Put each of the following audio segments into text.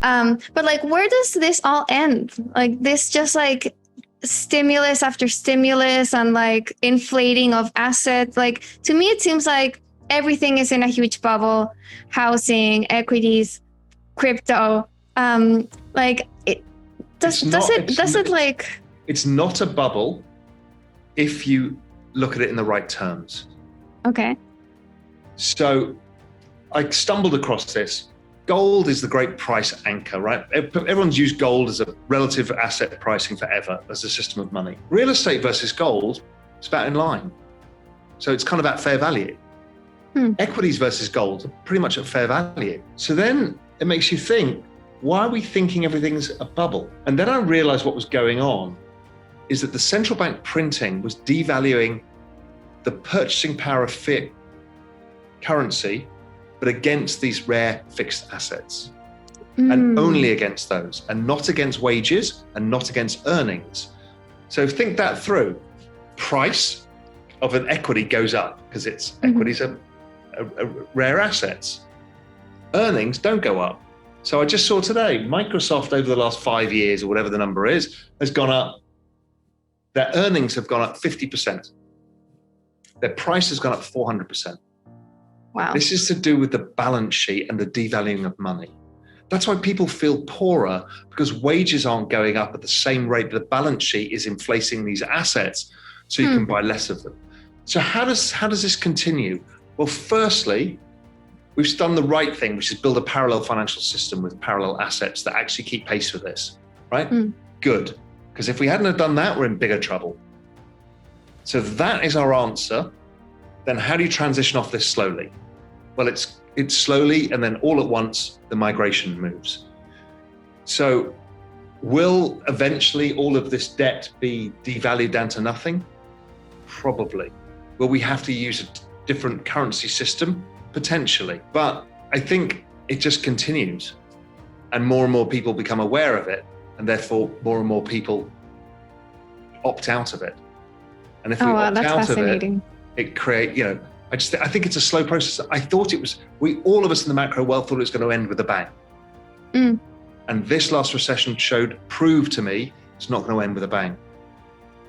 But like, where does this all end? Like this just like stimulus after stimulus and like inflating of assets. Like to me, it seems like everything is in a huge bubble: housing, equities, crypto. Like it does. Does it like? It's not a bubble if you look at it in the right terms. Okay. So I stumbled across this. Gold is the great price anchor, right? Everyone's used gold as a relative asset pricing forever as a system of money. Real estate versus gold, it's about in line. So it's kind of at fair value. Equities versus gold, pretty much at fair value. So then it makes you think, why are we thinking everything's a bubble? And then I realized what was going on is that the central bank printing was devaluing the purchasing power of fiat currency, but against these rare fixed assets, and only against those, and not against wages and not against earnings. So think that through. Price of an equity goes up because equities are rare assets. Earnings don't go up. So I just saw today, Microsoft over the last 5 years, or whatever the number is, has gone up. Their earnings have gone up 50%. Their price has gone up 400%. Wow. This is to do with the balance sheet and the devaluing of money. That's why people feel poorer, because wages aren't going up at the same rate. The balance sheet is inflating these assets, so you can buy less of them. So how does this continue? Well, firstly, we've done the right thing, which is build a parallel financial system with parallel assets that actually keep pace with this, right? Good, because if we hadn't have done that, we're in bigger trouble. So that is our answer. Then how do you transition off this slowly? Well, it's slowly, and then all at once, the migration moves. So will eventually all of this debt be devalued down to nothing? Probably. Will we have to use a different currency system? Potentially. But I think it just continues, and more people become aware of it, and therefore more and more people opt out of it. And if we opt out of it create, I think it's a slow process. I thought it was, all of us in the macro world thought it was going to end with a bang. And this last recession proved to me, it's not going to end with a bang.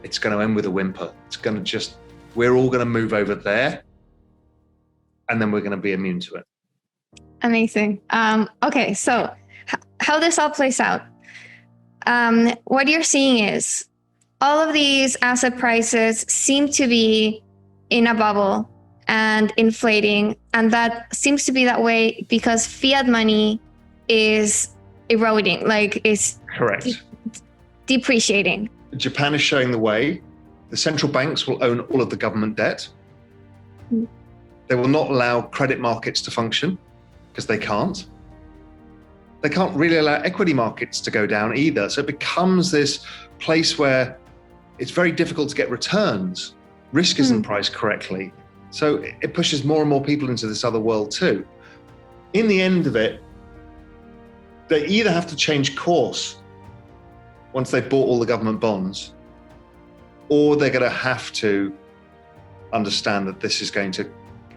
It's going to end with a whimper. It's going to we're all going to move over there, and then we're going to be immune to it. Amazing. Okay, so how this all plays out. What you're seeing is all of these asset prices seem to be in a bubble and inflating, and that seems to be that way because fiat money is eroding, like it's correct, depreciating. Japan is showing the way. The central banks will own all of the government debt. They will not allow credit markets to function because they can't. They can't really allow equity markets to go down either. So it becomes this place where it's very difficult to get returns. Risk isn't priced correctly. So it pushes more and more people into this other world too. In the end of it, they either have to change course once they've bought all the government bonds, or they're going to have to understand that this is going to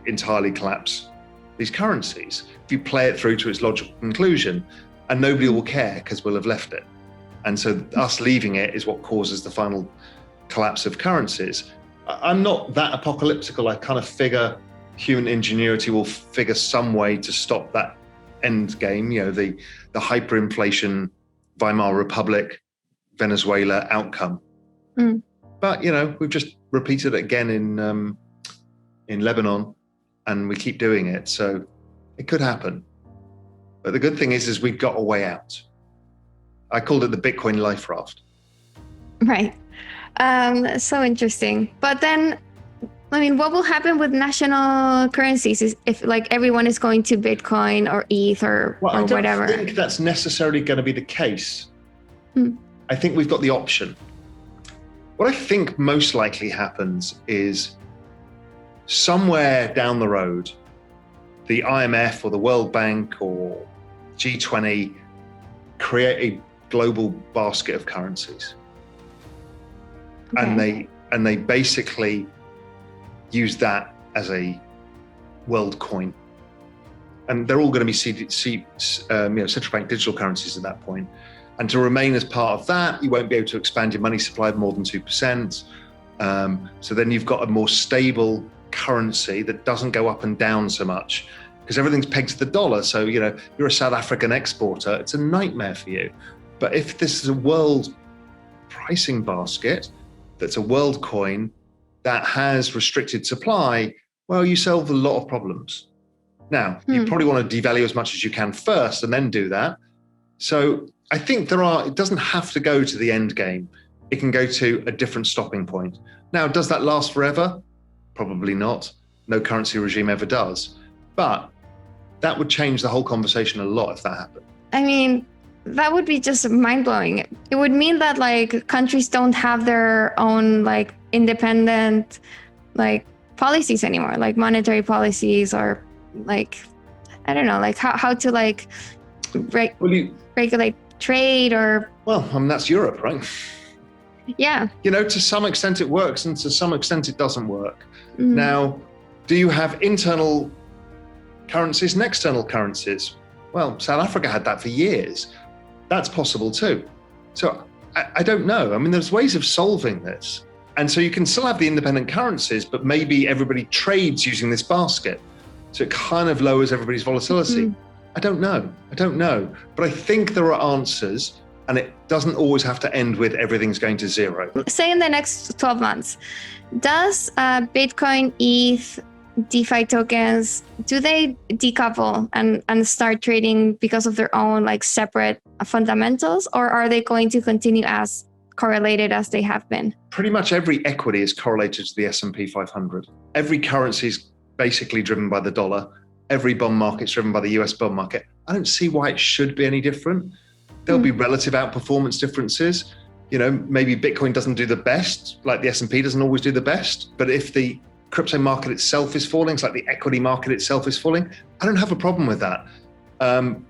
entirely collapse these currencies. If you play it through to its logical conclusion, and nobody will care because we'll have left it. And so us leaving it is what causes the final collapse of currencies. I'm not that apocalyptical. I kind of figure human ingenuity will figure some way to stop that end game, the hyperinflation, Weimar Republic, Venezuela outcome. But, we've just repeated it again in Lebanon, and we keep doing it. So it could happen. But the good thing is we've got a way out. I called it the Bitcoin life raft. Right. So interesting. But then, what will happen with national currencies if like everyone is going to Bitcoin or ETH or whatever? I don't think that's necessarily going to be the case. I think we've got the option. What I think most likely happens is somewhere down the road, the IMF or the World Bank or G20 create a global basket of currencies. Okay. And they basically use that as a world coin. and they're all going to be central bank digital currencies at that point. And to remain as part of that, you won't be able to expand your money supply more than 2%. So then you've got a more stable currency that doesn't go up and down so much, because everything's pegged to the dollar. So, you're a South African exporter, it's a nightmare for you. But if this is a world pricing basket, that's a world coin that has restricted supply, well, you solve a lot of problems. Now, you probably want to devalue as much as you can first and then do that. So I think it doesn't have to go to the end game. It can go to a different stopping point. Now, does that last forever? Probably not. No currency regime ever does. But that would change the whole conversation a lot if that happened. I mean, that would be just mind-blowing. It would mean that like countries don't have their own like independent like policies anymore, like monetary policies, or like, I don't know, like how to like regulate trade or... Well, I mean, that's Europe, right? Yeah. To some extent it works and to some extent it doesn't work. Now, do you have internal currencies and external currencies? Well, South Africa had that for years. That's possible too. So I don't know. I mean, there's ways of solving this. And so you can still have the independent currencies, but maybe everybody trades using this basket. So it kind of lowers everybody's volatility. I don't know. But I think there are answers, and it doesn't always have to end with everything's going to zero. Say in the next 12 months, does Bitcoin, ETH, DeFi tokens, do they decouple and start trading because of their own like separate fundamentals, or are they going to continue as correlated as they have been? Pretty much every equity is correlated to the S&P 500. Every currency is basically driven by the dollar. Every bond market's driven by the US bond market. I don't see why it should be any different. There'll be relative outperformance differences. Maybe Bitcoin doesn't do the best, like the S&P doesn't always do the best. But if the crypto market itself is falling, it's like the equity market itself is falling, I don't have a problem with that. And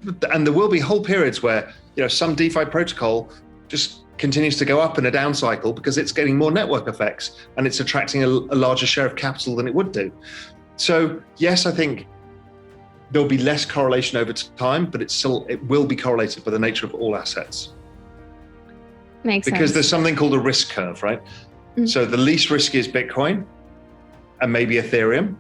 there will be whole periods where some DeFi protocol just continues to go up in a down cycle because it's getting more network effects and it's attracting a larger share of capital than it would do. So yes, I think there'll be less correlation over time, but it will be correlated by the nature of all assets. Makes sense. Because there's something called a risk curve, right? So the least risky is Bitcoin and maybe Ethereum,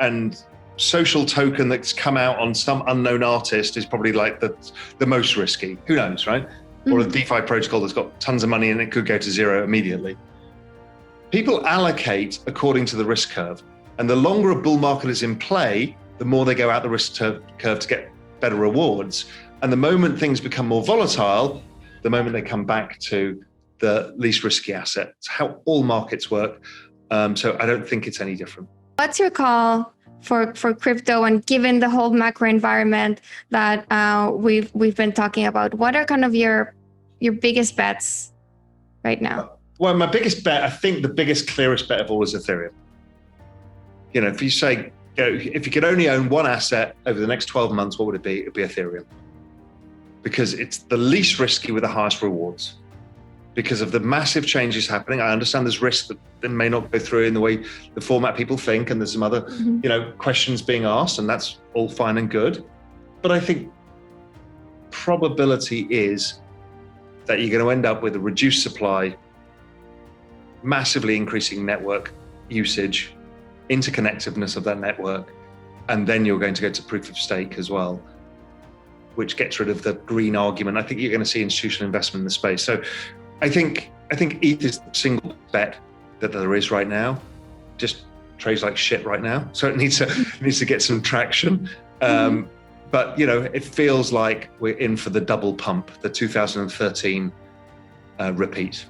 and social token that's come out on some unknown artist is probably like the most risky. Who knows, right? Or a DeFi protocol that's got tons of money and it could go to zero immediately. People allocate according to the risk curve, and the longer a bull market is in play, the more they go out the risk curve to get better rewards. And the moment things become more volatile, the moment they come back to the least risky asset. It's how all markets work. So I don't think it's any different. What's your call for crypto, and given the whole macro environment that we've been talking about, what are kind of your biggest bets right now? Well, my biggest bet, I think the biggest, clearest bet of all is Ethereum. If you say, if you could only own one asset over the next 12 months, what would it be? It'd be Ethereum. Because it's the least risky with the highest rewards. Because of the massive changes happening. I understand there's risk that may not go through in the format people think, and there's some other questions being asked, and that's all fine and good. But I think probability is that you're going to end up with a reduced supply, massively increasing network usage, interconnectiveness of that network, and then you're going to go to proof of stake as well, which gets rid of the green argument. I think you're going to see institutional investment in the space. So I think ETH is the single bet that there is right now. Just trades like shit right now, so it needs to get some traction. But it feels like we're in for the double pump, the 2013 repeat.